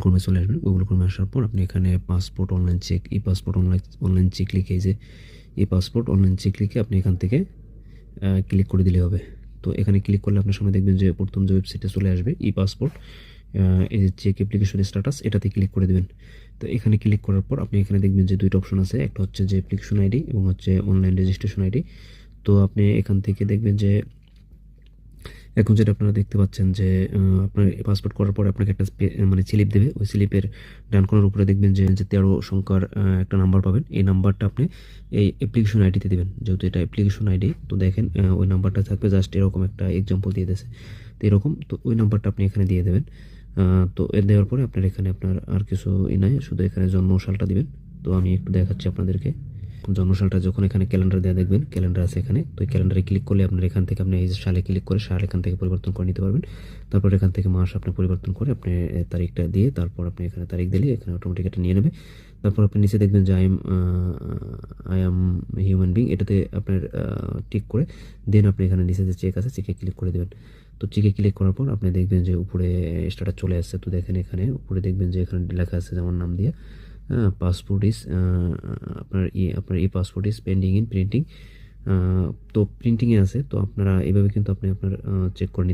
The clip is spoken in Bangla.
ক্রোমে চলে আসবেন। গুগল ক্রোমে আসার পর আপনি এখানে পাসপোর্ট অনলাইন চেক, ই পাসপোর্ট অনলাইন চেক লিখে, এই যে ই পাসপোর্ট অনলাইন চেক লিখে আপনি এখান থেকে ক্লিক করে দিলে হবে। তো এখানে ক্লিক করলে আপনার সামনে দেখবেন যে প্রথম যে ওয়েবসাইটে চলে আসবে ই পাসপোর্ট, এই যে চেক অ্যাপ্লিকেশন স্ট্যাটাস, এটাতে ক্লিক করে দেবেন। তো এখানে ক্লিক করার পর আপনি এখানে দেখবেন যে দুইটা অপশন আছে, একটা হচ্ছে যে অ্যাপ্লিকেশন আইডি এবং হচ্ছে অনলাইন রেজিস্ট্রেশন আইডি। তো আপনি এখান থেকে দেখবেন যে এখন যেটা আপনারা দেখতে পাচ্ছেন যে আপনার পাসপোর্ট করার পরে আপনাকে একটা মানে স্লিপ দেবে। ওই স্লিপের ডান কোণার উপরে দেখবেন যে 13 সংখ্যার একটা নাম্বার পাবেন। এই নাম্বারটা আপনি এই অ্যাপ্লিকেশন আইডিতে দেবেন। যেহেতু এটা অ্যাপ্লিকেশন আইডি, তো দেখেন ওই নাম্বারটা থাকবে, জাস্ট এরকম একটা এক্সাম্পল দিয়ে দিয়েছে। তো এরকম, তো ওই নাম্বারটা আপনি এখানে দিয়ে দেবেন। তো দেওয়ার পরে আপনার এখানে আপনার আর কিছু নাই, শুধু এখানে জন্মসালটা দিবেন। তো আমি একটু দেখাচ্ছি আপনাদেরকে। জন্মসালটা যখন এখানে ক্যালেন্ডার দেওয়া দেখবেন, ক্যালেন্ডার আছে এখানে, তো এই ক্যালেন্ডারে ক্লিক করলে আপনার এখান থেকে আপনি এই যে সালে ক্লিক করে সাল এখান থেকে পরিবর্তন করে নিতে পারবেন। তারপর এখান থেকে মাস আপনি পরিবর্তন করে আপনি তারিখটা দিয়ে, তারপর আপনি এখানে তারিখ দিলে এখানে অটোমেটিক এটা নিয়ে নেবে। তারপর আপনি নিচে দেখবেন যে আই এম হিউম্যান বিং, এটাতে আপনার টিক করে দেন আপনি এখানে নিচে যে চেক আছে চেকে ক্লিক করে দেবেন। তো চেকে ক্লিক করার পর আপনি দেখবেন যে উপরে স্ট্যাটাস চলে আসছে। তো দেখেন এখানে উপরে দেখবেন যে এখানে লেখা আছে যেমন নাম দিয়ে পাসপোর্ট ইজ আপনার e passport is pending in printing. তো প্রিন্টিংয়ে আছে, তো আপনারা এভাবে কিন্তু আপনি আপনার চেক করে নিতে